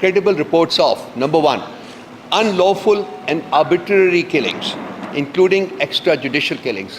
credible reports of, number 1, unlawful and arbitrary killings including extrajudicial killings,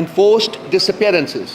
enforced disappearances,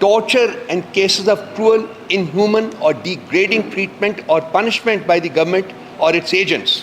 torture and cases of cruel, inhuman or degrading treatment or punishment by the government or its agents,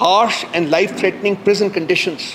harsh and life threatening prison conditions,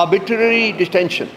arbitrary detention,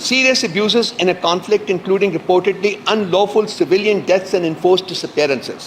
Serious abuses in a conflict including reportedly unlawful civilian deaths and enforced disappearances,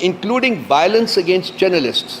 including violence against journalists,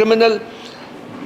Criminal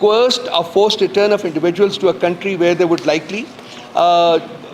coerced or forced return of individuals to a country where they would likely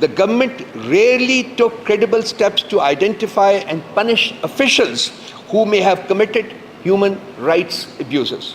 the government rarely took credible steps to identify and punish officials who may have committed human rights abuses।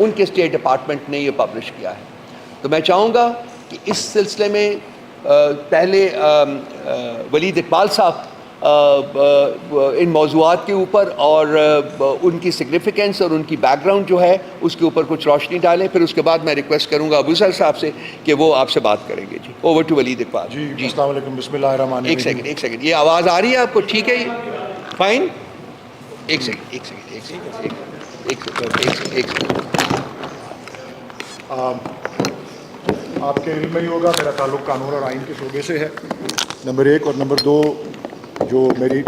ان کے state department نے یہ publish کیا ہے. تو میں چاہوں گا کہ اس سلسلے میں پہلے ولید اقبال صاحب ان موضوعات کے اوپر اور ان کی سگنیفیکنس اور ان کی بیک گراؤنڈ جو ہے اس کے اوپر کچھ روشنی ڈالیں. پھر اس کے بعد میں ریکویسٹ کروں گا ابو سر صاحب سے کہ وہ آپ سے بات کریں گے. جی اوور ٹو ولید اقبال. جی السلام علیکم. بسم اللہ الرحمن الرحیم. ایک سیکنڈ یہ آواز آ رہی ہے آپ کو؟ ٹھیک ہے فائن. ایک سیکنڈ. آپ کے علم میں ہی ہوگا میرا تعلق قانون اور آئین کے شعبے سے ہے، نمبر 1. اور نمبر 2، جو میری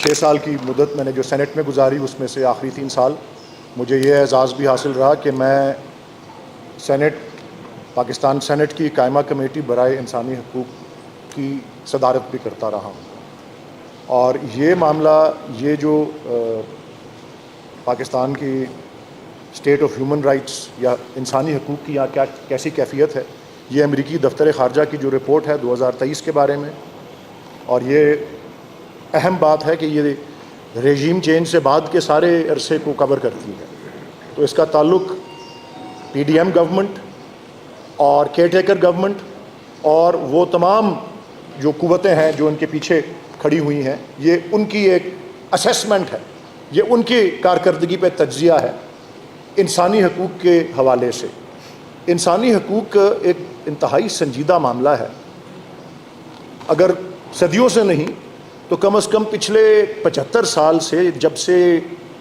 6 سال کی مدت میں نے جو سینٹ میں گزاری، اس میں سے آخری 3 سال مجھے یہ اعزاز بھی حاصل رہا کہ میں پاکستان سینٹ کی قائمہ کمیٹی برائے انسانی حقوق کی صدارت بھی کرتا رہا ہوں. اور یہ معاملہ، یہ جو پاکستان کی اسٹیٹ آف ہیومن رائٹس یا انسانی حقوق کی یہاں کیسی کیفیت ہے، یہ امریکی دفتر خارجہ کی جو رپورٹ ہے 2023 کے بارے میں، اور یہ اہم بات ہے کہ یہ ریجیم چینج سے بعد کے سارے عرصے کو کور کرتی ہے. تو اس کا تعلق پی ڈی ایم گورنمنٹ اور کیئر ٹیکر گورنمنٹ اور وہ تمام جو قوتیں ہیں جو ان کے پیچھے کھڑی ہوئی ہیں، یہ ان کی ایک اسیسمنٹ ہے، یہ ان کی کارکردگی پہ تجزیہ ہے انسانی حقوق کے حوالے سے. انسانی حقوق ایک انتہائی سنجیدہ معاملہ ہے. اگر صدیوں سے نہیں تو کم از کم پچھلے 75 سال سے، جب سے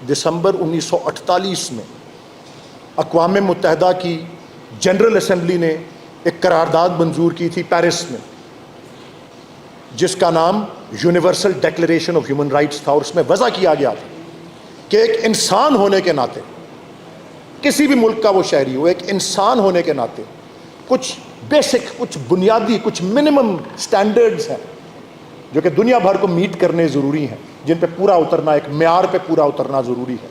دسمبر 1948 میں اقوام متحدہ کی جنرل اسمبلی نے ایک قرارداد منظور کی تھی پیرس میں، جس کا نام universal declaration of human rights تھا، اور اس میں وضع کیا گیا تھا کہ ایک انسان ہونے کے ناطے، کسی بھی ملک کا وہ شہری ہو، ایک انسان ہونے کے ناطے کچھ بیسک، کچھ بنیادی، کچھ منیمم سٹینڈرڈز ہیں جو کہ دنیا بھر کو میٹ کرنے ضروری ہیں، جن پہ پورا اترنا، ایک معیار پہ پورا اترنا ضروری ہے،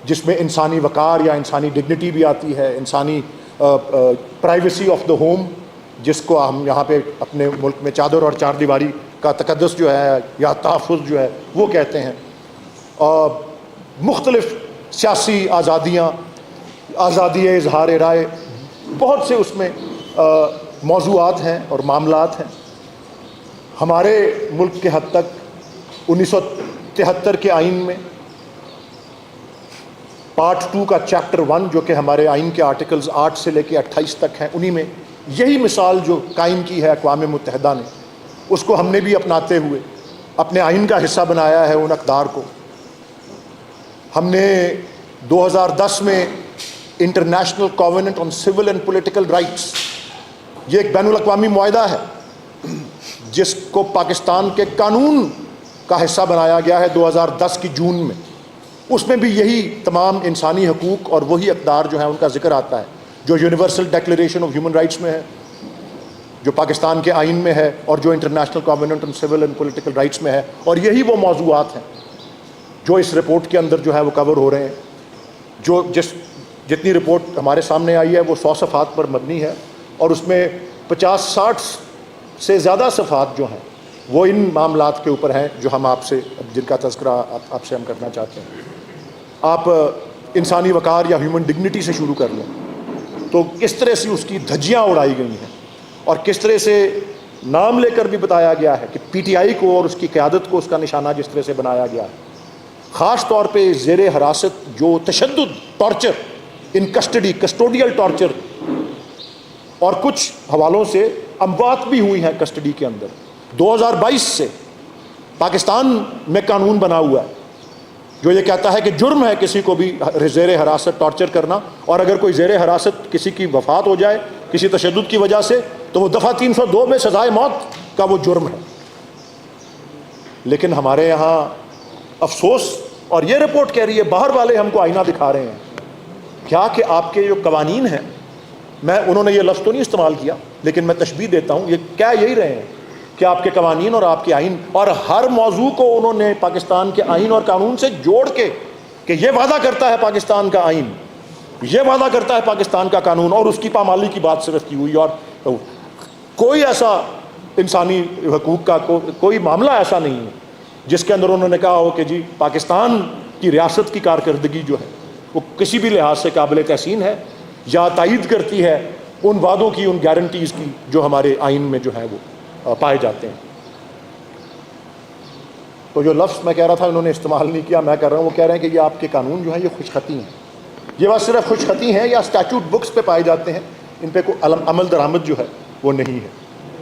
جس میں انسانی وقار یا انسانی ڈگنیٹی بھی آتی ہے، انسانی پرائیویسی آف دا ہوم، جس کو ہم یہاں پہ اپنے ملک میں چادر اور چار دیواری کا تقدس جو ہے یا تحفظ جو ہے وہ کہتے ہیں. مختلف سیاسی آزادیاں، آزادی اظہار رائے، بہت سے اس میں موضوعات ہیں اور معاملات ہیں. ہمارے ملک کے حد تک 1973 کے آئین میں پارٹ 2 کا چیپٹر 1، جو کہ ہمارے آئین کے آرٹیکلز 8 سے لے کے 28 تک ہیں، انہی میں یہی مثال جو قائم کی ہے اقوام متحدہ نے، اس کو ہم نے بھی اپناتے ہوئے اپنے آئین کا حصہ بنایا ہے. ان اقدار کو ہم نے 2010 میں international covenant on civil and political rights, یہ ایک بین الاقوامی معاہدہ ہے جس کو پاکستان کے قانون کا حصہ بنایا گیا ہے 2010 کی جون میں. اس میں بھی یہی تمام انسانی حقوق اور وہی اقدار جو ہیں ان کا ذکر آتا ہے جو universal declaration of human rights میں ہے، جو پاکستان کے آئین میں ہے، اور جو international covenant on civil and political rights میں ہے. اور یہی وہ موضوعات ہیں جو اس رپورٹ کے اندر جو ہے وہ کور ہو رہے ہیں. جو جتنی رپورٹ ہمارے سامنے آئی ہے وہ 100 صفحات پر مبنی ہے، اور اس میں 50-60 سے زیادہ صفحات جو ہیں وہ ان معاملات کے اوپر ہیں جو ہم آپ سے، جن کا تذکرہ آپ سے ہم کرنا چاہتے ہیں. آپ انسانی وقار یا ہیومن ڈگنیٹی سے شروع کر لیں تو کس طرح سے اس کی دھجیاں اڑائی گئی ہیں، اور کس طرح سے نام لے کر بھی بتایا گیا ہے کہ پی ٹی آئی کو اور اس کی قیادت کو اس کا نشانہ جس طرح سے بنایا گیا ہے. خاص طور پہ زیر حراست جو تشدد، ٹارچر ان کسٹڈی، کسٹوڈیل ٹارچر، اور کچھ حوالوں سے اموات بھی ہوئی ہیں کسٹڈی کے اندر. 2022 سے پاکستان میں قانون بنا ہوا ہے جو یہ کہتا ہے کہ جرم ہے کسی کو بھی زیر حراست ٹارچر کرنا، اور اگر کوئی زیر حراست کسی کی وفات ہو جائے کسی تشدد کی وجہ سے تو وہ دفعہ 302 میں سزائے موت کا وہ جرم ہے. لیکن ہمارے یہاں افسوس، اور یہ رپورٹ کہہ رہی ہے، باہر والے ہم کو آئینہ دکھا رہے ہیں کیا کہ آپ کے جو قوانین ہیں، انہوں نے یہ لفظ تو نہیں استعمال کیا لیکن میں تشبیہ دیتا ہوں، یہ کہہ یہی رہے ہیں کہ آپ کے قوانین اور آپ کے آئین، اور ہر موضوع کو انہوں نے پاکستان کے آئین اور قانون سے جوڑ کے کہ یہ وعدہ کرتا ہے پاکستان کا آئین، یہ وعدہ کرتا ہے پاکستان کا قانون، اور اس کی پامالی کی بات صرف کی ہوئی. اور کوئی ایسا انسانی حقوق کا کوئی معاملہ ایسا نہیں ہے جس کے اندر انہوں نے کہا ہو کہ جی پاکستان کی ریاست کی کارکردگی جو ہے وہ کسی بھی لحاظ سے قابل تحسین ہے یا تائید کرتی ہے ان وعدوں کی، ان گارنٹیز کی جو ہمارے آئین میں جو ہے وہ پائے جاتے ہیں. تو جو لفظ میں کہہ رہا تھا انہوں نے استعمال نہیں کیا، میں کہہ رہا ہوں، وہ کہہ رہے ہیں کہ یہ آپ کے قانون جو ہیں یہ خوش خطی ہیں. یہ بات صرف خوش خطی ہیں یا اسٹیچوٹ بکس پہ پائے جاتے ہیں، ان پہ کوئی عمل درآمد جو ہے وہ نہیں ہے.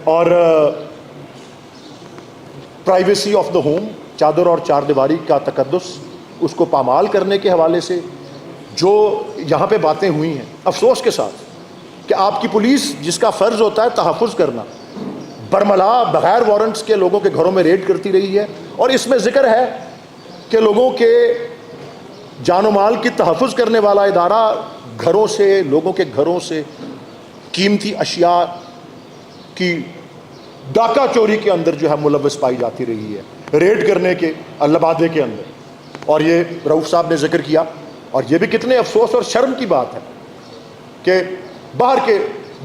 اور پرائیویسی آف دا ہوم، چادر اور چار دیواری کا تقدس، اس کو پامال کرنے کے حوالے سے جو یہاں پہ باتیں ہوئی ہیں، افسوس کے ساتھ کہ آپ کی پولیس جس کا فرض ہوتا ہے تحفظ کرنا، برملا بغیر وارنٹس کے لوگوں کے گھروں میں ریڈ کرتی رہی ہے. اور اس میں ذکر ہے کہ لوگوں کے جان و مال کی تحفظ کرنے والا ادارہ گھروں سے، لوگوں کے گھروں سے قیمتی اشیاء کی ڈاکہ چوری کے اندر جو ہے ملوث پائی جاتی رہی ہے، ریڈ کرنے کے لبادے کے اندر. اور یہ رؤوف صاحب نے ذکر کیا، اور یہ بھی کتنے افسوس اور شرم کی بات ہے کہ باہر کے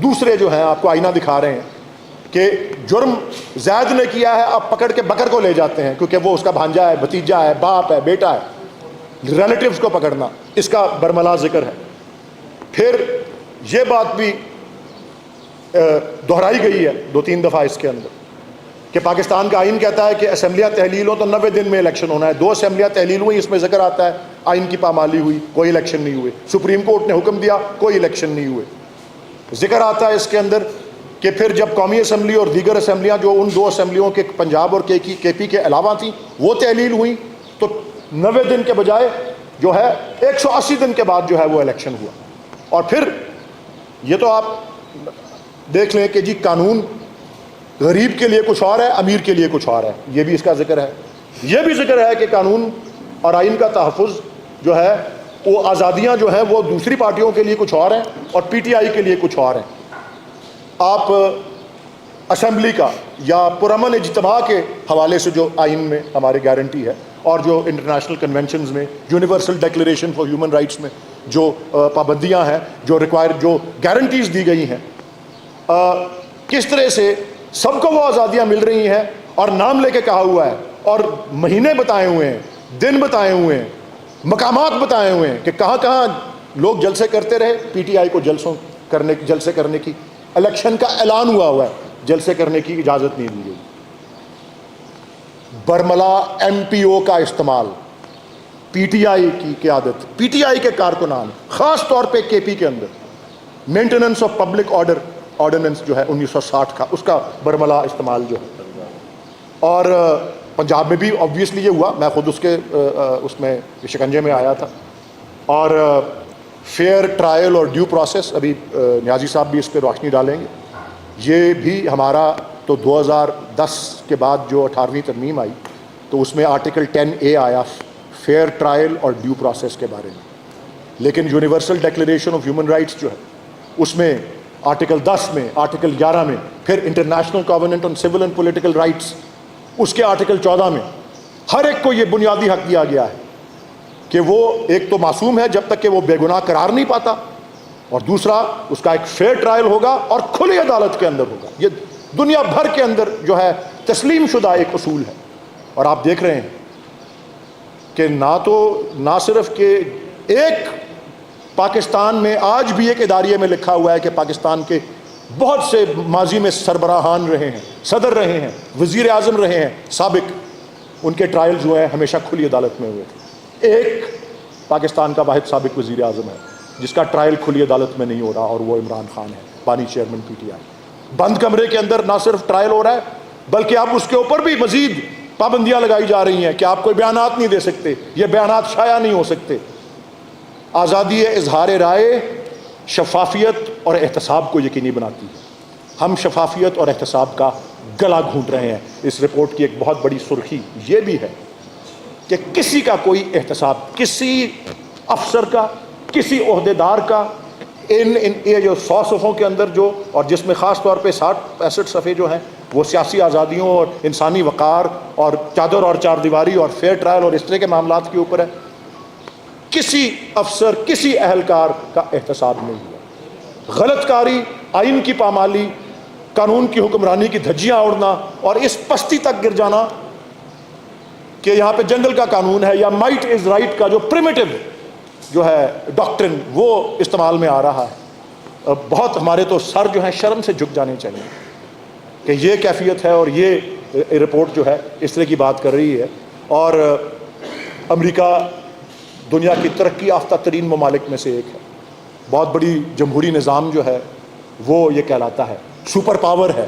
دوسرے جو ہیں آپ کو آئینہ دکھا رہے ہیں کہ جرم زید نے کیا ہے، اب پکڑ کے بکر کو لے جاتے ہیں کیونکہ وہ اس کا بھانجا ہے، بھتیجا ہے، باپ ہے، بیٹا ہے، ریلیٹیوز کو پکڑنا اس کا برملا ذکر ہے. پھر یہ بات بھی دہرائی گئی ہے 2-3 دفعہ اس کے اندر کہ پاکستان کا آئین کہتا ہے کہ اسمبلیاں تحلیل ہوں تو 90 دن میں الیکشن ہونا ہے. 2 اسمبلیاں تحلیل ہوئی، اس میں ذکر آتا ہے آئین کی پامالی ہوئی، کوئی الیکشن نہیں ہوئے. سپریم کورٹ نے حکم دیا، کوئی الیکشن نہیں ہوئے. ذکر آتا ہے اس کے اندر کہ پھر جب قومی اسمبلی اور دیگر اسمبلیاں جو ان 2 اسمبلیوں کے پنجاب اور کے پی کے علاوہ تھیں وہ تحلیل ہوئیں تو 90 دن کے بجائے جو ہے 180 دن کے بعد جو ہے وہ الیکشن ہوا. اور پھر یہ تو آپ دیکھ لیں کہ جی قانون غریب کے لیے کچھ اور ہے، امیر کے لیے کچھ اور ہے، یہ بھی اس کا ذکر ہے. یہ بھی ذکر ہے کہ قانون اور آئین کا تحفظ جو ہے وہ آزادیاں جو ہیں وہ دوسری پارٹیوں کے لیے کچھ اور ہیں اور پی ٹی آئی کے لیے کچھ اور ہیں. آپ اسمبلی کا یا پرامن اجتماع کے حوالے سے جو آئین میں ہماری گارنٹی ہے اور جو انٹرنیشنل کنونشنز میں، universal declaration for human rights میں جو پابندیاں ہیں، جو جو گارنٹیز دی گئی ہیں، کس طرح سے سب کو وہ آزادیاں مل رہی ہیں اور نام لے کے کہا ہوا ہے اور مہینے بتائے ہوئے ہیں، دن بتائے ہوئے ہیں، مقامات بتائے ہوئے ہیں کہ کہاں کہاں لوگ جلسے کرتے رہے. پی ٹی آئی کو جلسے کرنے کی، الیکشن کا اعلان ہوا ہے، جلسے کرنے کی اجازت نہیں دی گئی. برملا ایم پی او کا استعمال، پی ٹی آئی کی قیادت، پی ٹی آئی کے کارکنان، خاص طور پہ کے پی کے اندر maintenance of public order ordinance جو ہے 1960 کا، اس کا برملا استعمال جو ہے. اور پنجاب میں بھی آبویسلی یہ ہوا، میں خود اس میں شکنجے میں آیا تھا. اور فیئر ٹرائل اور ڈیو پروسیس، ابھی نیازی صاحب بھی اس پہ روشنی ڈالیں گے. یہ بھی ہمارا تو 2010 کے بعد جو 18ویں ترمیم آئی تو اس میں آرٹیکل 10A آیا فیئر ٹرائل اور ڈیو پروسیس کے بارے میں. لیکن universal declaration of human rights جو ہے اس میں آرٹیکل 10 میں، آرٹیکل 11 میں، پھر international covenant on civil and political rights اس کے آرٹیکل 14 میں ہر ایک کو یہ بنیادی حق دیا گیا ہے کہ وہ ایک تو معصوم ہے جب تک کہ وہ بے گناہ قرار نہیں پاتا، اور دوسرا اس کا ایک فیئر ٹرائل ہوگا اور کھلی عدالت کے اندر ہوگا. یہ دنیا بھر کے اندر جو ہے تسلیم شدہ ایک اصول ہے. اور آپ دیکھ رہے ہیں کہ نہ صرف کہ ایک پاکستان میں آج بھی ایک اداریے میں لکھا ہوا ہے کہ پاکستان کے بہت سے ماضی میں سربراہان رہے ہیں، صدر رہے ہیں، وزیر اعظم رہے ہیں سابق، ان کے ٹرائل جو ہیں ہمیشہ کھلی عدالت میں ہوئے تھے. ایک پاکستان کا واحد سابق وزیر اعظم ہے جس کا ٹرائل کھلی عدالت میں نہیں ہو رہا، اور وہ عمران خان ہے، بانی چیئرمین پی ٹی آئی. بند کمرے کے اندر نہ صرف ٹرائل ہو رہا ہے بلکہ اب اس کے اوپر بھی مزید پابندیاں لگائی جا رہی ہیں کہ آپ کوئی بیانات نہیں دے سکتے، یہ بیانات شائع نہیں ہو سکتے. آزادی اظہار رائے شفافیت اور احتساب کو یقینی بناتی ہے. ہم شفافیت اور احتساب کا گلا گھونٹ رہے ہیں. اس رپورٹ کی ایک بہت بڑی سرخی یہ بھی ہے کہ کسی کا کوئی احتساب، کسی افسر کا، کسی عہدیدار کا یہ جو 100 صفحوں کے اندر جو، اور جس میں خاص طور پہ 60-65 صفحے جو ہیں وہ سیاسی آزادیوں اور انسانی وقار اور چادر اور چار دیواری اور فیئر ٹرائل اور اس طرح کے معاملات کے اوپر ہے، کسی افسر، کسی اہلکار کا احتساب نہیں ہوا. غلط کاری، آئین کی پامالی، قانون کی حکمرانی کی دھجیاں اڑنا اور اس پستی تک گر جانا کہ یہاں پہ جنگل کا قانون ہے یا مائٹ از رائٹ کا جو پریمیٹو جو ہے ڈاکٹرن وہ استعمال میں آ رہا ہے. بہت ہمارے تو سر جو ہیں شرم سے جھک جانے چاہیے کہ یہ کیفیت ہے اور یہ رپورٹ جو ہے اس طرح کی بات کر رہی ہے. اور امریکہ دنیا کی ترقی یافتہ ترین ممالک میں سے ایک ہے, بہت بڑی جمہوری نظام جو ہے وہ یہ کہلاتا ہے, سپر پاور ہے.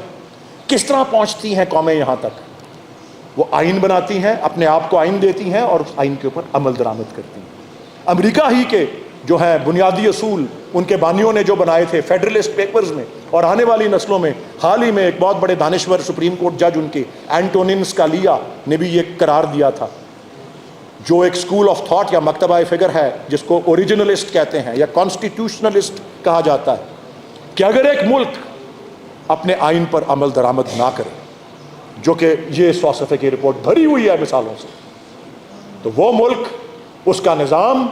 کس طرح پہنچتی ہیں قومیں یہاں تک؟ وہ آئین بناتی ہیں, اپنے آپ کو آئین دیتی ہیں اور اس آئین کے اوپر عمل درآمد کرتی ہیں. امریکہ ہی کے جو ہیں بنیادی اصول ان کے بانیوں نے جو بنائے تھے فیڈرلسٹ پیپرز میں, اور آنے والی نسلوں میں حال ہی میں ایک بہت بڑے دانشور سپریم کورٹ جج ان کے اینٹونین اسکالیا نے بھی یہ قرار دیا تھا, جو ایک اسکول آف تھاٹ یا مکتبہ فکر ہے جس کو اوریجنلسٹ کہتے ہیں یا کانسٹیٹیوشنلسٹ کہا جاتا ہے, کہ اگر ایک ملک اپنے آئین پر عمل درآمد نہ کرے, جو کہ یہ 100 صفحے کی رپورٹ بھری ہوئی ہے مثالوں سے, تو وہ ملک, اس کا نظام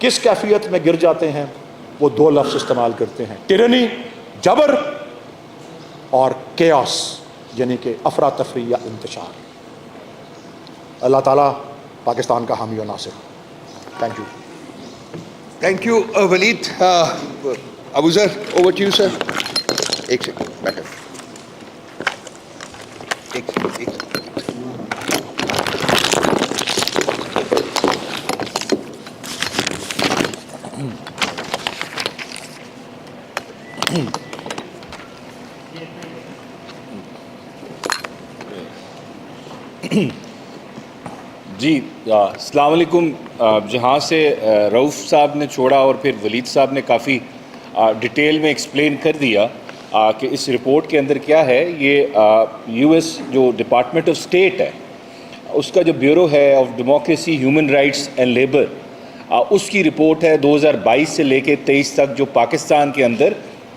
کس کیفیت میں گر جاتے ہیں. وہ 2 لفظ استعمال کرتے ہیں, ٹیرنی جبر اور کیاس یعنی کہ افراتفری یا انتشار. اللہ تعالیٰ پاکستان کا حامی و ناصر. Thank you. Thank you Walid. Abu Zar, over to you sir. ایک سیکنڈ بیٹھ جاؤ. ایک سیکنڈ. جی السلام علیکم. جہاں سے رؤف صاحب نے چھوڑا اور پھر ولید صاحب نے کافی ڈیٹیل میں ایکسپلین کر دیا کہ اس رپورٹ کے اندر کیا ہے. یہ یو ایس جو ڈپارٹمنٹ آف اسٹیٹ ہے اس کا جو بیورو ہے of democracy, human rights and labour, اس کی رپورٹ ہے 2022 سے لے کے 23 تک, جو پاکستان کے اندر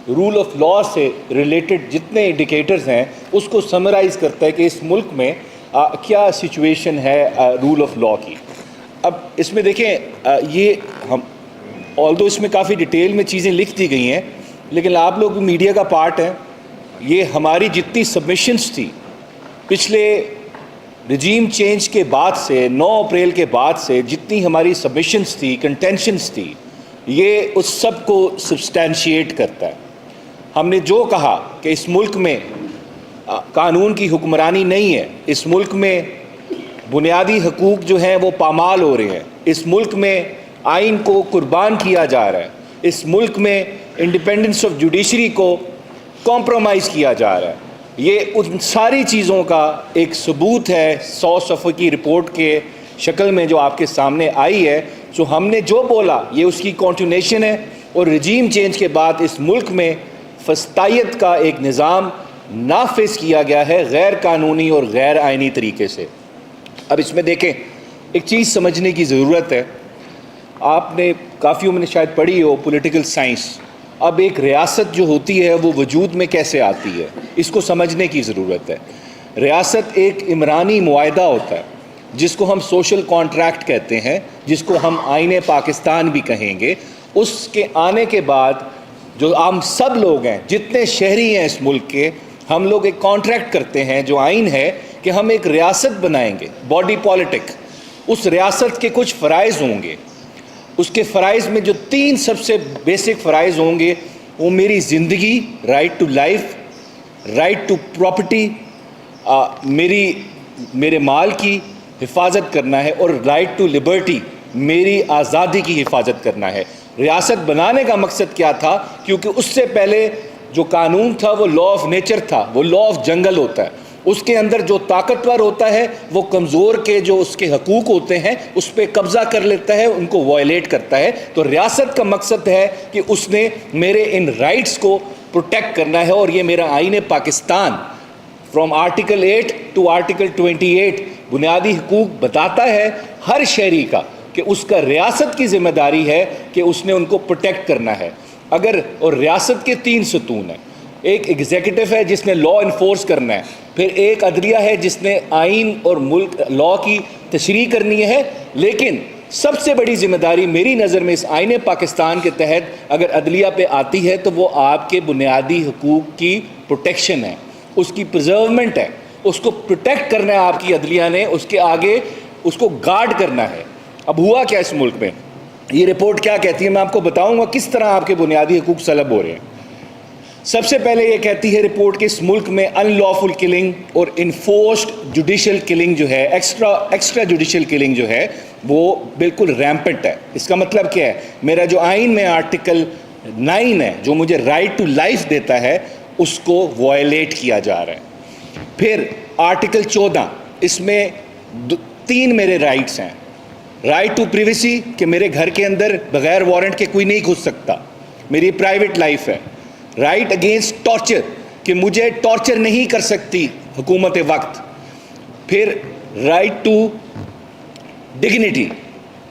رول آف لا سے ریلیٹڈ جتنے انڈیکیٹرز ہیں اس کو سمرائز کرتا ہے کہ اس ملک میں کیا سچویشن ہے رول آف لا کی. اب اس میں دیکھیں, یہ ہم آلدو اس میں کافی ڈیٹیل میں چیزیں لکھ دی گئی ہیں, لیکن آپ لوگ میڈیا کا پارٹ ہیں. یہ ہماری جتنی سبمیشنز تھی پچھلے رجیم چینج کے بعد سے, 9 اپریل کے بعد سے جتنی ہماری سبمیشنز تھی, کنٹینشنز تھی, یہ اس سب کو سبسٹینشیٹ کرتا ہے. ہم نے جو کہا کہ اس ملک میں قانون کی حکمرانی نہیں ہے, اس ملک میں بنیادی حقوق جو ہیں وہ پامال ہو رہے ہیں, اس ملک میں آئین کو قربان کیا جا رہا ہے, اس ملک میں انڈیپینڈنس آف جوڈیشری کو کمپرومائز کیا جا رہا ہے. یہ ان ساری چیزوں کا ایک ثبوت ہے 100 صفحے کی رپورٹ کے شکل میں جو آپ کے سامنے آئی ہے. جو ہم نے جو بولا یہ اس کی کنٹینیوشن ہے, اور رجیم چینج کے بعد اس ملک میں فسطائیت کا ایک نظام نافذ کیا گیا ہے غیر قانونی اور غیر آئینی طریقے سے. اب اس میں دیکھیں, ایک چیز سمجھنے کی ضرورت ہے. آپ نے کافیوں میں نے شاید پڑھی ہو پولیٹیکل سائنس. اب ایک ریاست جو ہوتی ہے وہ وجود میں کیسے آتی ہے, اس کو سمجھنے کی ضرورت ہے. ریاست ایک عمرانی معاہدہ ہوتا ہے جس کو ہم سوشل کانٹریکٹ کہتے ہیں, جس کو ہم آئین پاکستان بھی کہیں گے. اس کے آنے کے بعد جو ہم سب لوگ ہیں, جتنے شہری ہیں اس ملک کے, ہم لوگ ایک کانٹریکٹ کرتے ہیں جو آئین ہے کہ ہم ایک ریاست بنائیں گے, باڈی پالیٹک. اس ریاست کے کچھ فرائض ہوں گے. اس کے فرائض میں جو 3 سب سے بیسک فرائض ہوں گے وہ میری زندگی, right to life, right to property, میرے مال کی حفاظت کرنا ہے, اور رائٹ ٹو لبرٹی, میری آزادی کی حفاظت کرنا ہے. ریاست بنانے کا مقصد کیا تھا؟ کیونکہ اس سے پہلے جو قانون تھا وہ لا آف نیچر تھا, وہ لا آف جنگل ہوتا ہے. اس کے اندر جو طاقتور ہوتا ہے وہ کمزور کے جو اس کے حقوق ہوتے ہیں اس پہ قبضہ کر لیتا ہے, ان کو وائلیٹ کرتا ہے. تو ریاست کا مقصد ہے کہ اس نے میرے ان رائٹس کو پروٹیکٹ کرنا ہے, اور یہ میرا آئین Pakistan from article 8 to article 28 بنیادی حقوق بتاتا ہے ہر شہری کا کہ اس کا ریاست کی ذمہ داری ہے کہ اس نے ان کو پروٹیکٹ کرنا ہے. اور ریاست کے 3 ستون ہیں. ایک ایگزیکٹو ہے جس نے لا انفورس کرنا ہے, پھر ایک عدلیہ ہے جس نے آئین اور ملک لا کی تشریح کرنی ہے. لیکن سب سے بڑی ذمہ داری میری نظر میں اس آئین پاکستان کے تحت اگر عدلیہ پہ آتی ہے تو وہ آپ کے بنیادی حقوق کی پروٹیکشن ہے, اس کی پرزرومنٹ ہے. اس کو پروٹیکٹ کرنا ہے آپ کی عدلیہ نے, اس کے آگے اس کو گارڈ کرنا ہے. اب ہوا کیا اس ملک میں, یہ رپورٹ کیا کہتی ہے, میں آپ کو بتاؤں گا کس طرح آپ کے بنیادی حقوق سلب ہو رہے ہیں. سب سے پہلے یہ کہتی ہے رپورٹ کہ اس ملک میں ان لافل کلنگ اور انفورسڈ جوڈیشل کلنگ جو ہے, ایکسٹرا جوڈیشل کلنگ جو ہے, وہ بالکل ریمپنٹ ہے. اس کا مطلب کیا ہے, میرا جو آئین میں آرٹیکل 9 ہے جو مجھے رائٹ ٹو لائف دیتا ہے, اس کو وائلیٹ کیا جا رہا ہے. پھر آرٹیکل 14, اس میں 3 میرے رائٹس ہیں. رائٹ ٹو پریویسی کہ میرے گھر کے اندر بغیر وارنٹ کے کوئی نہیں گھس سکتا, میری پرائیویٹ لائف ہے. رائٹ اگینسٹ ٹارچر کہ مجھے ٹارچر نہیں کر سکتی حکومت وقت. پھر رائٹ ٹو ڈگنیٹی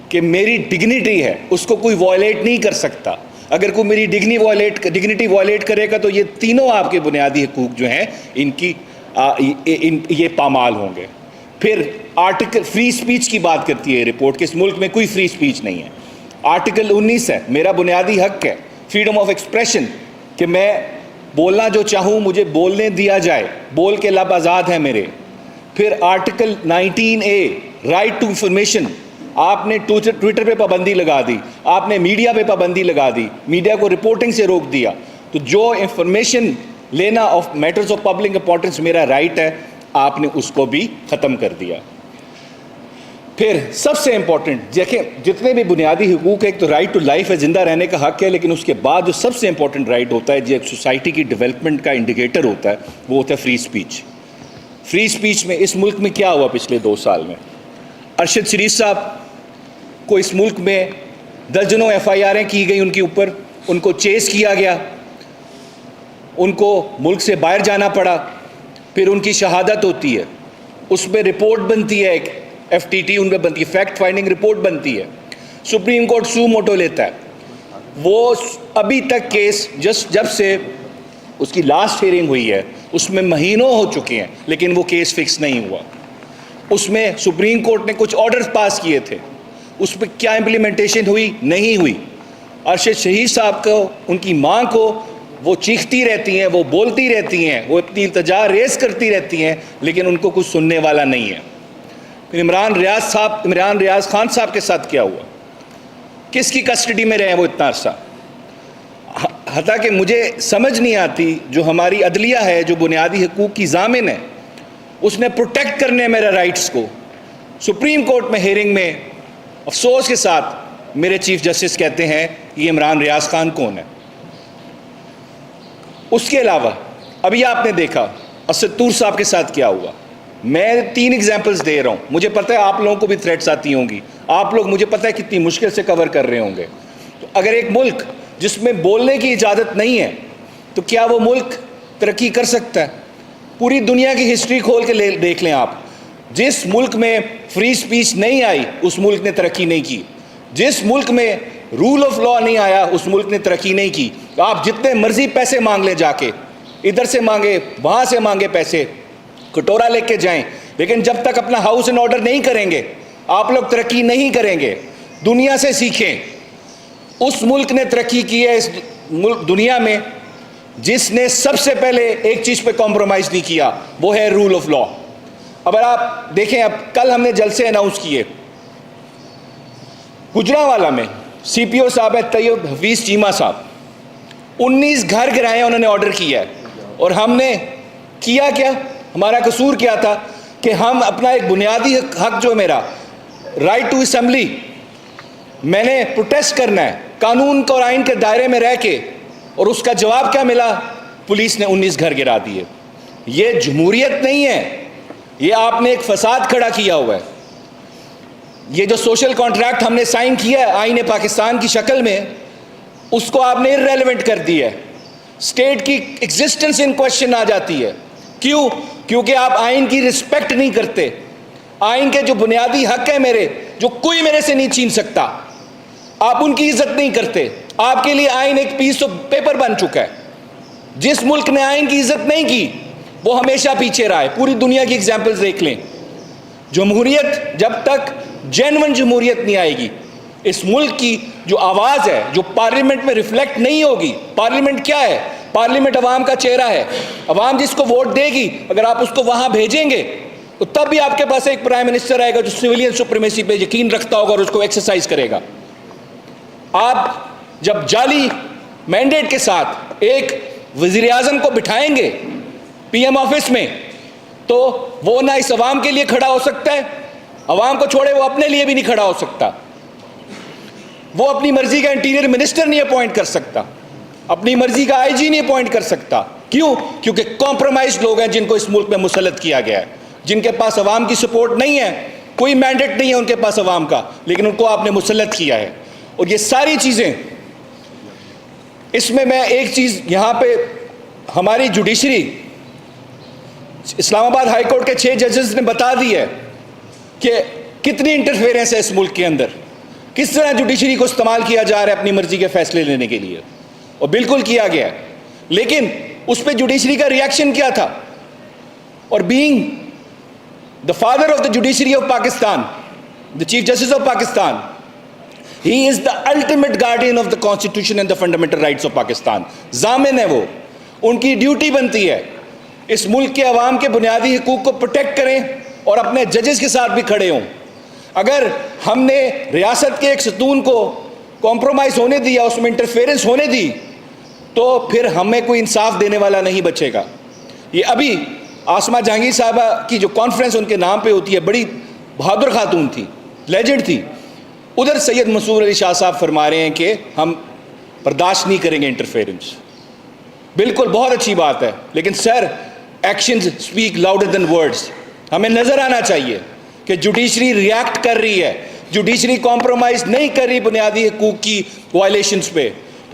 کہ میری ڈگنیٹی ہے اس کو کوئی وائلیٹ نہیں کر سکتا. اگر کوئی میری ڈگنیٹی وائلیٹ کرے گا تو یہ تینوں آپ کے بنیادی حقوق جو ہیں ان کی یہ پامال ہوں گے. پھر آرٹیکل فری سپیچ کی بات کرتی ہے رپورٹ کہ اس ملک میں کوئی فری سپیچ نہیں ہے. آرٹیکل 19 ہے, میرا بنیادی حق ہے فریڈم آف ایکسپریشن کہ میں بولنا جو چاہوں مجھے بولنے دیا جائے, بول کے لب آزاد ہیں میرے. پھر article 19A right to information, آپ نے ٹویٹر پہ پابندی لگا دی, آپ نے میڈیا پہ پابندی لگا دی, میڈیا کو رپورٹنگ سے روک دیا. تو جو انفارمیشن لینا of matters of public importance میرا رائٹ ہے, آپ نے اس کو بھی ختم کر دیا. پھر سب سے امپورٹنٹ دیکھیں جتنے بھی بنیادی حقوق ہے, ایک تو رائٹ ٹو لائف ہے, زندہ رہنے کا حق ہے, لیکن اس کے بعد جو سب سے امپورٹنٹ رائٹ ہوتا ہے جو ایک سوسائٹی کی ڈیولپمنٹ کا انڈیکیٹر ہوتا ہے وہ ہوتا ہے فری سپیچ. فری سپیچ میں اس ملک میں کیا ہوا پچھلے 2 سال میں؟ ارشد شریف صاحب کو اس ملک میں درجنوں FIRیں کی گئی ان کے اوپر, ان کو چیز کیا گیا, ان کو ملک سے باہر جانا پڑا. پھر ان کی شہادت ہوتی ہے, اس پہ رپورٹ بنتی ہے, ایک FTT ان پہ بنتی ہے, فیکٹ فائنڈنگ رپورٹ بنتی ہے. سپریم کورٹ سو موٹو لیتا ہے. وہ ابھی تک کیس جب سے اس کی لاسٹ ہیئرنگ ہوئی ہے اس میں مہینوں ہو چکے ہیں, لیکن وہ کیس فکس نہیں ہوا. اس میں سپریم کورٹ نے کچھ آرڈرز پاس کیے تھے, اس پہ کیا امپلیمنٹیشن ہوئی؟ نہیں ہوئی. ارشد شہید صاحب کو, ان کی ماں کو, وہ چیختی رہتی ہیں, وہ بولتی رہتی ہیں, وہ اپنی التجا ریز کرتی رہتی ہیں, لیکن ان کو کچھ سننے والا نہیں ہے. پھر عمران ریاض خان صاحب کے ساتھ کیا ہوا؟ کس کی کسٹڈی میں رہے وہ اتنا عرصہ؟ حتیٰ کہ مجھے سمجھ نہیں آتی جو ہماری عدلیہ ہے جو بنیادی حقوق کی ضامن ہے, اس نے پروٹیکٹ کرنے میرے رائٹس کو. سپریم کورٹ میں ہیئرنگ میں افسوس کے ساتھ میرے چیف جسٹس کہتے ہیں یہ عمران ریاض خان کون ہے. اس کے علاوہ ابھی آپ نے دیکھا اسد طور صاحب کے ساتھ کیا ہوا. میں 3 ایگزامپلز دے رہا ہوں, مجھے پتہ ہے آپ لوگوں کو بھی تھریٹس آتی ہوں گی, آپ لوگ مجھے پتہ ہے کتنی مشکل سے کور کر رہے ہوں گے. تو اگر ایک ملک جس میں بولنے کی اجازت نہیں ہے تو کیا وہ ملک ترقی کر سکتا ہے؟ پوری دنیا کی ہسٹری کھول کے دیکھ لیں آپ, جس ملک میں فری سپیچ نہیں آئی اس ملک نے ترقی نہیں کی. جس ملک میں رول آف لا نہیں آیا اس ملک نے ترقی نہیں کی. آپ جتنے مرضی پیسے مانگ لیں, جا کے ادھر سے مانگے وہاں سے مانگے پیسے, کٹورا لے کے جائیں, لیکن جب تک اپنا ہاؤس اینڈ آرڈر نہیں کریں گے آپ لوگ ترقی نہیں کریں گے. دنیا سے سیکھیں. اس ملک نے ترقی کی ہے اس ملک دنیا میں جس نے سب سے پہلے ایک چیز پہ کمپرومائز نہیں کیا, وہ ہے رول آف لا. اگر آپ دیکھیں, اب کل ہم نے جلسے اناؤنس کیے, گجرانوالہ میں CPO صاحب ہے طیب حفیظ چیمہ صاحب, 19 گھر گرائے انہوں نے آرڈر کیا ہے. اور ہم نے کیا کیا, ہمارا قصور کیا تھا کہ ہم اپنا ایک بنیادی حق جو میرا رائٹ ٹو اسمبلی, میں نے پروٹیسٹ کرنا ہے قانون اور آئین کے دائرے میں رہ کے, اور اس کا جواب کیا ملا؟ پولیس نے 19 گھر گرا دیے. یہ جمہوریت نہیں ہے, یہ آپ نے ایک فساد کھڑا کیا ہوا ہے. یہ جو سوشل کانٹریکٹ ہم نے سائن کیا ہے آئین پاکستان کی شکل میں, اس کو آپ نے irrelevant کر دیا ہے. اسٹیٹ کی ایگزسٹنس ان کوشچن آ جاتی ہے. کیوں؟ کیونکہ آپ آئین کی رسپیکٹ نہیں کرتے. آئین کے جو بنیادی حق ہے میرے, جو کوئی میرے سے نہیں چھین سکتا, آپ ان کی عزت نہیں کرتے. آپ کے لیے آئین ایک پیس آف پیپر بن چکا ہے. جس ملک نے آئین کی عزت نہیں کی وہ ہمیشہ پیچھے رہا ہے. پوری دنیا کی ایگزامپلز دیکھ لیں. جمہوریت جب تک جینون جمہوریت نہیں آئے گی, اس ملک کی جو آواز ہے جو پارلیمنٹ میں ریفلیکٹ نہیں ہوگی. پارلیمنٹ کیا ہے؟ پارلیمنٹ عوام کا چہرہ ہے. عوام جس کو ووٹ دے گی, اگر آپ اس کو وہاں بھیجیں گے تو تب بھی آپ کے پاس ایک پرائم منسٹر آئے گا جو سویلین سپریمیسی پہ یقین رکھتا ہوگا اور اس کو ایکسرسائز کرے گا. آپ جب جعلی مینڈیٹ کے ساتھ ایک وزیر اعظم کو بٹھائیں گے پی ایم آفس میں تو وہ نہ اس عوام کے لیے کھڑا ہو سکتا ہے, عوام کو چھوڑے وہ اپنے لیے بھی نہیں کھڑا ہو سکتا, وہ اپنی مرضی کا انٹیریئر منسٹر نہیں اپوائنٹ کر سکتا, اپنی مرضی کا آئی جی نہیں اپوائنٹ کر سکتا. کیوں؟ کیونکہ کمپرومائزڈ لوگ ہیں جن کو اس ملک میں مسلط کیا گیا ہے, جن کے پاس عوام کی سپورٹ نہیں ہے, کوئی مینڈیٹ نہیں ہے ان کے پاس عوام کا, لیکن ان کو آپ نے مسلط کیا ہے. اور یہ ساری چیزیں, اس میں ایک چیز یہاں پہ ہماری جوڈیشری, اسلام آباد ہائی کورٹ کے 6 ججز نے بتا دی ہے کہ کتنی انٹرفیئرنس ہے اس ملک کے اندر, کس طرح جوڈیشری کو استعمال کیا جا رہا ہے اپنی مرضی کے فیصلے لینے کے لیے, اور بالکل کیا گیا ہے. لیکن اس پہ جوڈیشری کا ریئیکشن کیا تھا؟ اور being the father of the judiciary of Pakistan, the Chief Justice of Pakistan, he is the ultimate guardian of the constitution and the fundamental rights of Pakistan. ضامن ہے وہ, ان کی ڈیوٹی بنتی ہے اس ملک کے عوام کے بنیادی حقوق کو پروٹیکٹ کریں اور اپنے ججز کے ساتھ بھی کھڑے ہوں. اگر ہم نے ریاست کے ایک ستون کو کمپرومائز ہونے دیا, اس میں انٹرفیئرنس ہونے دی, تو پھر ہمیں کوئی انصاف دینے والا نہیں بچے گا. یہ ابھی آسما جہانگیر صاحبہ کی جو کانفرنس ان کے نام پہ ہوتی ہے, بڑی بہادر خاتون تھی, لیجنڈ تھی. ادھر سید منصور علی شاہ صاحب فرما رہے ہیں کہ ہم برداشت نہیں کریں گے انٹرفیئرنس. بالکل بہت اچھی بات ہے, لیکن sir actions speak louder than words. ہمیں نظر آنا چاہیے کہ جوڈیشری ریئیکٹ کر رہی ہے, جوڈیشری کمپرومائز نہیں کر رہی بنیادی حقوق کی وائلیشنز پہ.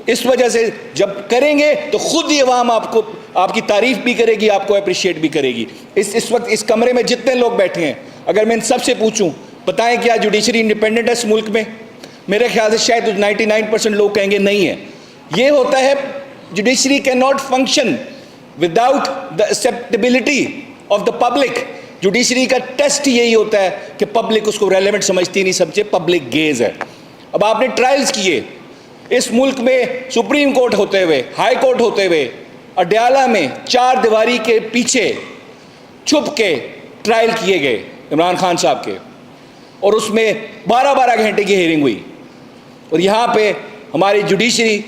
اس وجہ سے جب کریں گے تو خود ہی عوام آپ کی تعریف بھی کرے گی, آپ کو اپریشیٹ بھی کرے گی. اس وقت اس کمرے میں جتنے لوگ بیٹھے ہیں, اگر میں ان سب سے پوچھوں بتائیں کیا جوڈیشری انڈیپینڈنٹ ہے اس ملک میں, میرے خیال سے شاید 99% لوگ کہیں گے نہیں ہے. یہ ہوتا ہے judiciary can not function without the acceptability of the public. Judiciary کا ٹیسٹ یہی ہوتا ہے کہ پبلک اس کو ریلیونٹ سمجھتی نہیں سمجھے, پبلک گیز ہے. اب آپ نے ٹرائلز کیے اس ملک میں, سپریم کورٹ ہوتے ہوئے, ہائی کورٹ ہوتے ہوئے, اڈیالہ میں 4 دیواری کے پیچھے چھپ کے ٹرائل کیے گئے عمران خان صاحب کے, اور اس میں 12 گھنٹے کی ہیئرنگ ہوئی. اور یہاں پہ ہماری جوڈیشری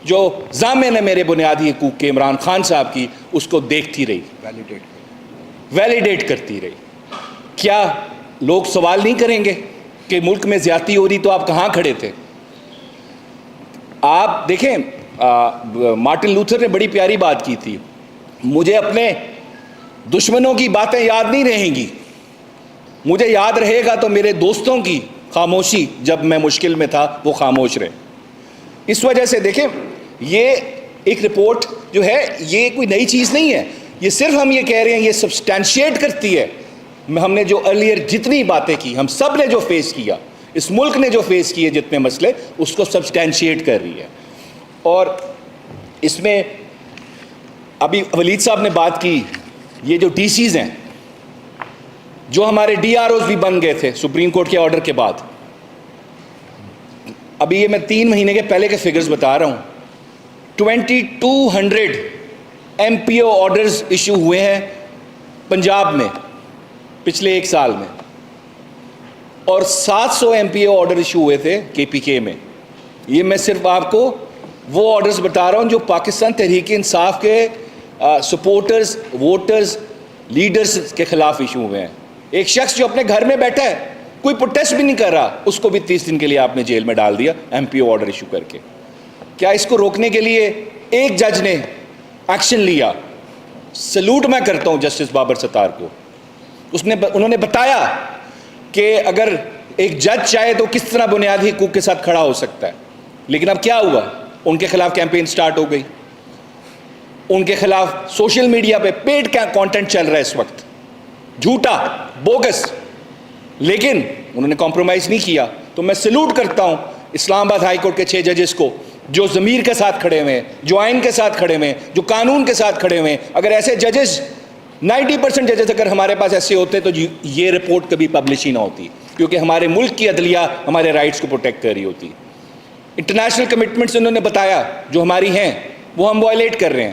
جو ضامن ہے میرے بنیادی حقوق کے عمران خان صاحب کی, اس کو دیکھتی رہی, ویلیڈیٹ کرتی رہی. کیا لوگ سوال نہیں کریں گے کہ ملک میں زیادتی ہو رہی تو آپ کہاں کھڑے تھے؟ آپ دیکھیں مارٹن لوتھر نے بڑی پیاری بات کی تھی, مجھے اپنے دشمنوں کی باتیں یاد نہیں رہیں گی, مجھے یاد رہے گا تو میرے دوستوں کی خاموشی جب میں مشکل میں تھا وہ خاموش رہے. اس وجہ سے دیکھیں یہ ایک رپورٹ جو ہے یہ کوئی نئی چیز نہیں ہے, یہ صرف ہم یہ کہہ رہے ہیں, یہ سبسٹینشیٹ کرتی ہے ہم نے جو ارلیئر جتنی باتیں کی, ہم سب نے جو فیس کیا, اس ملک نے جو فیس کیے جتنے مسئلے, اس کو سبسٹینشیٹ کر رہی ہے. اور اس میں ابھی ولید صاحب نے بات کی, یہ جو ڈی سیز ہیں, جو ہمارے ڈی آر اوز بھی بن گئے تھے سپریم کورٹ کے آرڈر کے بعد, ابھی یہ میں 3 مہینے کے پہلے کے فگرز بتا رہا ہوں, 2200 ایم پی او آرڈرز ایشو ہوئے ہیں پنجاب میں پچھلے 1 سال میں, اور 700 ایم پی او آرڈر ایشو ہوئے تھے کے پی کے میں. یہ میں صرف آپ کو وہ آرڈرز بتا رہا ہوں جو پاکستان تحریک انصاف کے سپورٹرز, ووٹرز, لیڈرز کے خلاف ایشو ہوئے ہیں. ایک شخص جو اپنے گھر میں بیٹھا ہے, کوئی پروٹیسٹ بھی نہیں کر رہا, اس کو بھی 30 دن کے لیے آپ نے جیل میں ڈال دیا ایم پی او آرڈر ایشو کر کے. کیا اس کو روکنے کے لیے ایک جج نے ایکشن لیا؟ سلوٹ میں کرتا ہوں جسٹس بابر ستار کو, انہوں نے بتایا کہ اگر ایک جج چاہے تو کس طرح بنیادی حقوق کے ساتھ کھڑا ہو سکتا ہے. لیکن اب کیا ہوا, ان کے خلاف کیمپین سٹارٹ ہو گئی, ان کے خلاف سوشل میڈیا پہ پیڈ کانٹینٹ چل رہا ہے اس وقت, جھوٹا, بوگس, لیکن انہوں نے کمپرومائز نہیں کیا. تو میں سلوٹ کرتا ہوں اسلام آباد ہائی کورٹ کے 6 ججز کو, جو ضمیر کے ساتھ کھڑے ہوئے ہیں, جو آئین کے ساتھ کھڑے ہوئے ہیں, جو قانون کے ساتھ کھڑے ہوئے ہیں. اگر ایسے ججز 90% ججز اگر ہمارے پاس ایسے ہوتے تو یہ رپورٹ کبھی پبلش ہی نہ ہوتی, کیونکہ ہمارے ملک کی عدلیہ ہمارے رائٹس کو پروٹیکٹ کر رہی ہوتی. انٹرنیشنل کمٹمنٹس انہوں نے بتایا جو ہماری ہیں وہ ہم وائلیٹ کر رہے ہیں.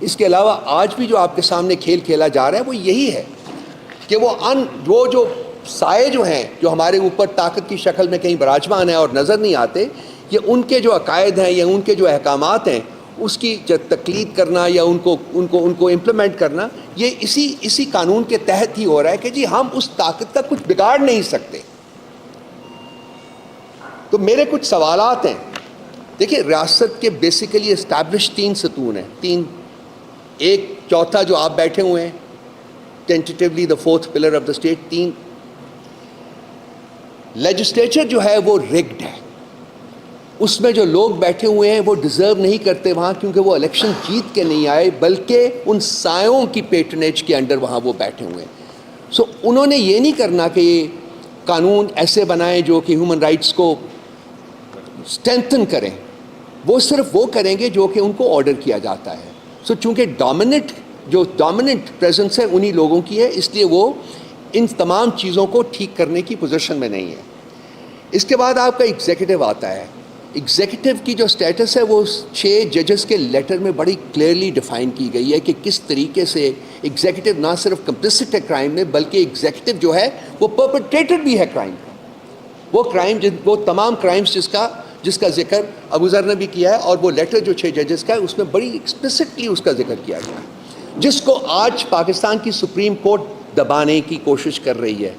اس کے علاوہ آج بھی جو آپ کے سامنے کھیل کھیلا جا رہا ہے وہ یہی ہے کہ وہ جو سائے جو ہیں جو ہمارے اوپر طاقت کی شکل میں کہیں براجمان ہیں اور نظر نہیں آتے، یہ ان کے جو عقائد ہیں یا ان کے جو احکامات ہیں اس کی تقلید کرنا یا ان کو امپلیمنٹ کرنا، یہ اسی قانون کے تحت ہی ہو رہا ہے کہ جی ہم اس طاقت کا کچھ بگاڑ نہیں سکتے۔ تو میرے کچھ سوالات ہیں۔ دیکھیں، ریاست کے بیسیکلی اسٹیبلش 3 ستون ہیں، ایک چوتھا جو آپ بیٹھے ہوئے ہیں، ٹینٹیٹیولی دا 4th pillar of the state, 3 legislature جو ہے وہ ریگڈ ہے، اس میں جو لوگ بیٹھے ہوئے ہیں وہ ڈیزرو نہیں کرتے وہاں، کیونکہ وہ الیکشن جیت کے نہیں آئے بلکہ ان سایوں کی پیٹرنیج کے انڈر وہاں وہ بیٹھے ہوئے ہیں۔ سو انہوں نے یہ نہیں کرنا کہ یہ قانون ایسے بنائیں جو کہ ہیومن رائٹس کو اسٹرینتھن کریں، وہ صرف وہ کریں گے جو کہ ان کو آرڈر کیا جاتا ہے۔ سو چونکہ ڈومیننٹ پریزنس ہے انہی لوگوں کی ہے، اس لیے وہ ان تمام چیزوں کو ٹھیک کرنے کی پوزیشن میں نہیں ہے۔ اس کے بعد آپ کا ایگزیکٹو آتا ہے۔ ایگزیکٹو کی جو سٹیٹس ہے وہ 6 ججز کے لیٹر میں بڑی کلیئرلی ڈیفائن کی گئی ہے کہ کس طریقے سے ایگزیکٹو نہ صرف کمپلسٹ ہے کرائم میں، بلکہ ایگزیکٹو جو ہے وہ پرپیٹریٹر بھی ہے کرائم کا۔ وہ تمام کرائمز جس کا ذکر ابو ذر نے بھی کیا ہے، اور وہ لیٹر جو 6 ججز کا ہے اس میں بڑی ایکسپلسٹلی اس کا ذکر کیا گیا ہے، جس کو آج پاکستان کی سپریم کورٹ دبانے کی کوشش کر رہی ہے۔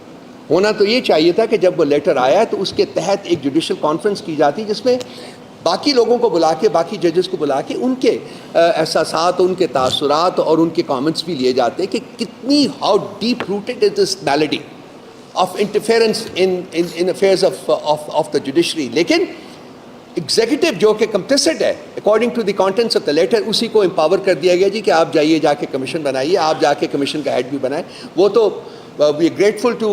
ہونا تو یہ چاہیے تھا کہ جب وہ لیٹر آیا تو اس کے تحت ایک جوڈیشل کانفرنس کی جاتی جس میں باقی لوگوں کو بلا کے، باقی ججز کو بلا کے ان کے احساسات، ان کے تاثرات اور ان کے کامنٹس بھی لیے جاتے کہ کتنی how deep rooted is this malady of interference in affairs of the judiciary. لیکن ایگزیکٹو جو کہ کمپلسٹ ہے according to the contents of the letter, اسی کو امپاور کر دیا گیا جی کہ آپ جائیے جا کے کمیشن بنائیے، آپ جا کے کمیشن کا ہیڈ بھی بنائیں۔ وہ تو we are grateful to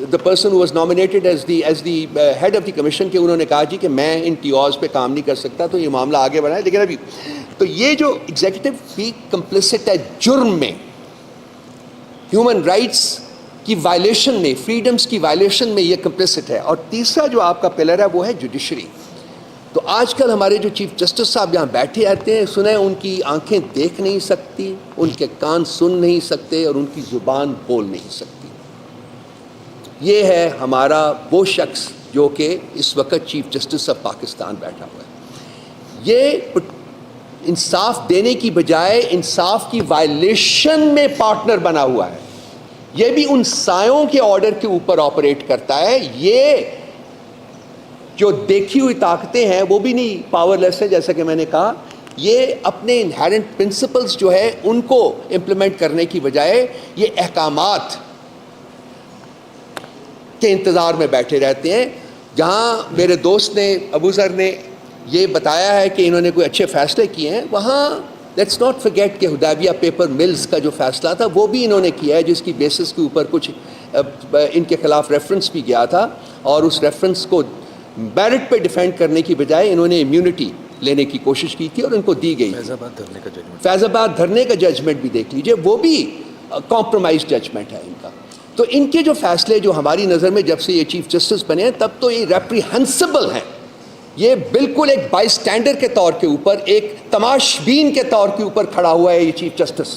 the person who was nominated as the head of the commission کہ انہوں نے کہا جی کہ میں ان TOs پہ کام نہیں کر سکتا، تو یہ معاملہ آگے بڑھائے۔ لیکن ابھی تو یہ جو ایگزیکٹو بھی کمپلسٹ ہے جرم میں، ہیومن رائٹس کی وائلیشن میں، فریڈمز کی وائلیشن میں یہ کمپلسٹ ہے۔ اور تیسرا جو آپ کا پلر ہے وہ ہے جوڈیشری۔ تو آج کل ہمارے جو چیف جسٹس صاحب یہاں بیٹھے آتے ہیں، سنیں ان کی آنکھیں دیکھ نہیں سکتی، ان کے کان سن نہیں سکتے، اور ان کی زبان بول نہیں سکتی۔ یہ ہے ہمارا وہ شخص جو کہ اس وقت چیف جسٹس آف پاکستان بیٹھا ہوا ہے۔ یہ انصاف دینے کی بجائے انصاف کی وائلیشن میں پارٹنر بنا ہوا ہے۔ یہ بھی ان سایوں کے آرڈر کے اوپر آپریٹ کرتا ہے۔ یہ جو دیکھی ہوئی طاقتیں ہیں وہ بھی نہیں پاور لیس ہے، جیسا کہ میں نے کہا، یہ اپنے انہیرنٹ پرنسپلز جو ہے ان کو امپلیمنٹ کرنے کی بجائے یہ احکامات کے انتظار میں بیٹھے رہتے ہیں۔ جہاں میرے دوست نے، ابو ذر نے یہ بتایا ہے کہ انہوں نے کوئی اچھے فیصلے کیے ہیں، وہاں لیٹس ناٹ فرگیٹ کہ حدیبیہ پیپر ملز کا جو فیصلہ تھا وہ بھی انہوں نے کیا ہے، جس کی بیسس کے اوپر کچھ ان کے خلاف ریفرنس بھی گیا تھا، اور اس ریفرنس کو میرٹ پہ ڈیفینڈ کرنے کی بجائے انہوں نے امیونٹی لینے کی کوشش کی تھی اور ان کو دی گئی۔ فیض آباد دھرنے کا ججمنٹ بھی دیکھ لیجئے، وہ بھی کمپرومائز ججمنٹ ہے ان کا۔ تو ان کے جو فیصلے جو ہماری نظر میں جب سے یہ چیف جسٹس بنے ہیں تب تو یہ ریپریہنسبل ہیں، یہ بالکل ایک بائی اسٹینڈر کے طور کے اوپر، ایک تماش بین کے طور کے اوپر کھڑا ہوا ہے یہ چیف جسٹس،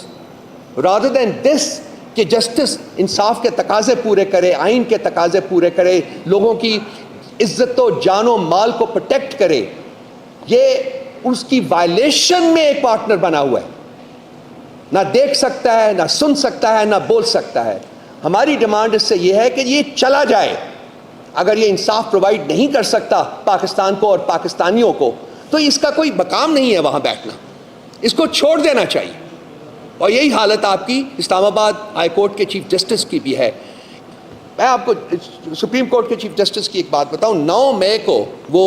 رادر دین دس کہ جسٹس انصاف کے تقاضے پورے کرے، آئین کے تقاضے پورے کرے، لوگوں کی عزت و جان و مال کو پروٹیکٹ کرے۔ یہ اس کی وائلیشن میں ایک پارٹنر بنا ہوا ہے، نہ دیکھ سکتا ہے، نہ سن سکتا ہے، نہ بول سکتا ہے۔ ہماری ڈیمانڈ اس سے یہ ہے کہ یہ چلا جائے۔ اگر یہ انصاف پرووائڈ نہیں کر سکتا پاکستان کو اور پاکستانیوں کو، تو اس کا کوئی مقام نہیں ہے وہاں بیٹھنا، اس کو چھوڑ دینا چاہیے۔ اور یہی حالت آپ کی اسلام آباد ہائی کورٹ کے چیف جسٹس کی بھی ہے۔ میں آپ کو سپریم کورٹ کے چیف جسٹس کی ایک بات بتاؤں، 9 مئی کو وہ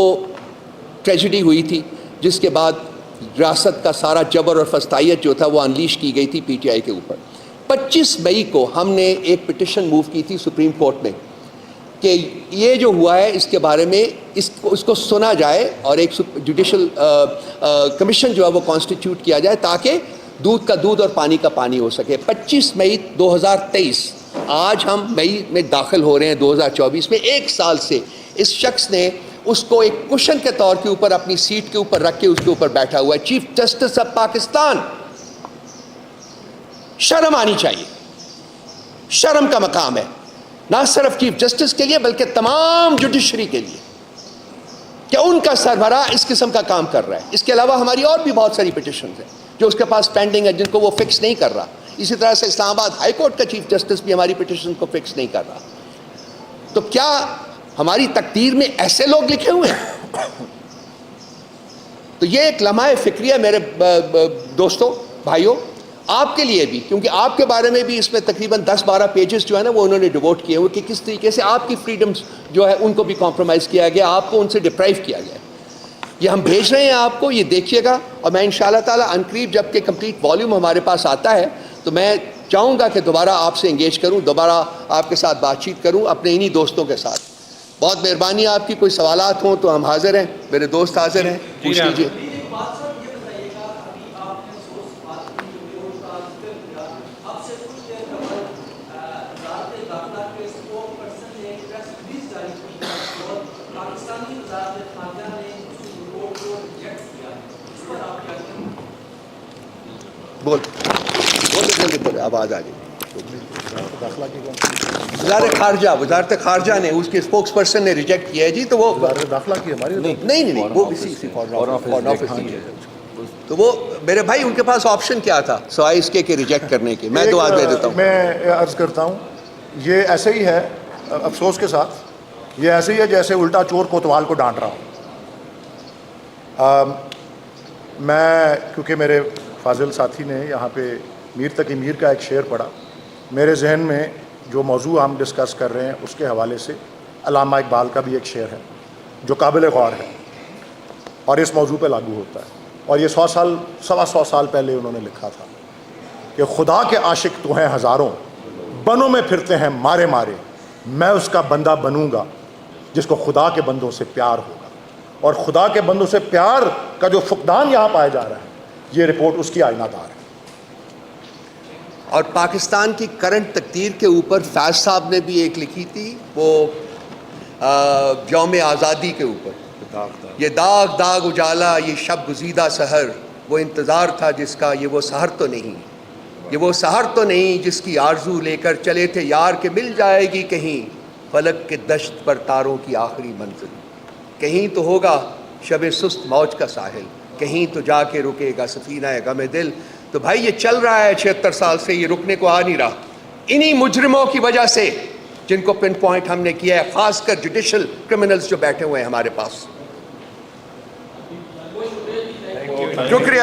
ٹریجڈی ہوئی تھی جس کے بعد ریاست کا سارا جبر اور فسطائیت جو تھا وہ انلیش کی گئی تھی PTI کے اوپر۔ 25 مئی کو ہم نے ایک پٹیشن موو کی تھی سپریم کورٹ میں کہ یہ جو ہوا ہے اس کے بارے میں اس کو سنا جائے اور ایک جوڈیشل کمیشن جو ہے وہ کانسٹیٹیوٹ کیا جائے تاکہ دودھ کا دودھ اور پانی کا پانی ہو سکے۔ 25 مئی 2023، آج ہم مئی میں داخل ہو رہے ہیں 2024 میں، 1 سال سے اس شخص نے اس کو ایک کشن کے طور کے اوپر اپنی سیٹ کے اوپر رکھ کے اس کے اوپر بیٹھا ہوا ہے. چیف جسٹس آف پاکستان, شرم آنی چاہیے. شرم کا مقام ہے نہ صرف چیف جسٹس کے لیے بلکہ تمام جوڈیشری کے لیے کہ ان کا سربراہ اس قسم کا کام کر رہا ہے. اس کے علاوہ ہماری اور بھی بہت ساری پٹیشنز ہیں جو اس کے پاس پینڈنگ ہے جن کو وہ فکس نہیں کر رہا. اسی طرح سے اسلام آباد ہائی کورٹ کا چیف جسٹس بھی ہماری پٹیشن کو فکس نہیں کر رہا. تو کیا ہماری تقدیر میں ایسے لوگ لکھے ہوئے ہیں؟ تو یہ ایک لمحہ فکری ہے میرے دوستوں, بھائیوں, آپ کے لیے بھی, کیونکہ آپ کے بارے میں بھی اس میں تقریباً 10-12 پیجز جو ہے نا وہ انہوں نے ڈیووٹ کیے ہوئے کہ کس طریقے سے آپ کی فریڈمز جو ہے ان کو بھی کمپرومائز کیا گیا, آپ کو ان سے ڈپرائیو کیا گیا. یہ ہم بھیج رہے ہیں آپ کو, یہ دیکھیے گا. اور میں انشاءاللہ تعالیٰ عنقریب جب کہ کمپلیٹ والیوم ہمارے پاس آتا ہے تو میں چاہوں گا کہ دوبارہ آپ سے انگیج کروں, دوبارہ آپ کے ساتھ بات چیت کروں اپنے انہی دوستوں کے ساتھ. بہت مہربانی آپ کی. کوئی سوالات ہوں تو ہم حاضر ہیں, میرے دوست حاضر ہیں, پوچھ لیجیے. بول آواز آ گئی. وزارت خارجہ نے اس کے اسپوکس پرسن نے ریجیکٹ کیا ہے جی. تو وہ داخلہ کی ہماری نہیں وہ اسی فارن آفس کی ہے. تو وہ میرے بھائی ان کے پاس آپشن کیا تھا سوائے اس کے کہ ریجیکٹ کرنے کے. میں دعا دے دیتا ہوں. میں عرض کرتا ہوں یہ ایسے ہی ہے, افسوس کے ساتھ یہ ایسے ہی ہے جیسے الٹا چور کوتوال کو ڈانٹ رہا ہوں. میں کیونکہ میرے فاضل ساتھی نے یہاں پہ میر تقی میر کا ایک شعر پڑھا, میرے ذہن میں جو موضوع ہم ڈسکس کر رہے ہیں اس کے حوالے سے علامہ اقبال کا بھی ایک شعر ہے جو قابل غور ہے اور اس موضوع پہ لاگو ہوتا ہے. اور یہ 100 سال پہلے انہوں نے لکھا تھا کہ خدا کے عاشق تو ہیں ہزاروں, بنوں میں پھرتے ہیں مارے مارے, میں اس کا بندہ بنوں گا جس کو خدا کے بندوں سے پیار ہوگا. اور خدا کے بندوں سے پیار کا جو فقدان یہاں پایا جا رہا ہے یہ رپورٹ اس کی آئینہ دار ہے. اور پاکستان کی کرنٹ تقدیر کے اوپر فیض صاحب نے بھی ایک لکھی تھی, وہ یوم آزادی کے اوپر, یہ داغ داغ اجالا یہ شب گزیدہ سحر, وہ انتظار تھا جس کا یہ وہ سحر تو نہیں, یہ وہ سحر تو نہیں جس کی آرزو لے کر چلے تھے یار کہ مل جائے گی کہیں فلک کے دشت پر تاروں کی آخری منزل. کہیں تو ہوگا شب سست موج کا ساحل, کہیں تو جا کے رکے گا سفینہ غم دل. تو بھائی یہ چل رہا ہے 76 سال سے, یہ رکنے کو آ نہیں رہا انہی مجرموں کی وجہ سے جن کو پن پوائنٹ ہم نے کیا ہے, خاص کر جوڈیشل کرمنلز جو بیٹھے ہوئے ہیں ہمارے پاس. شکریہ.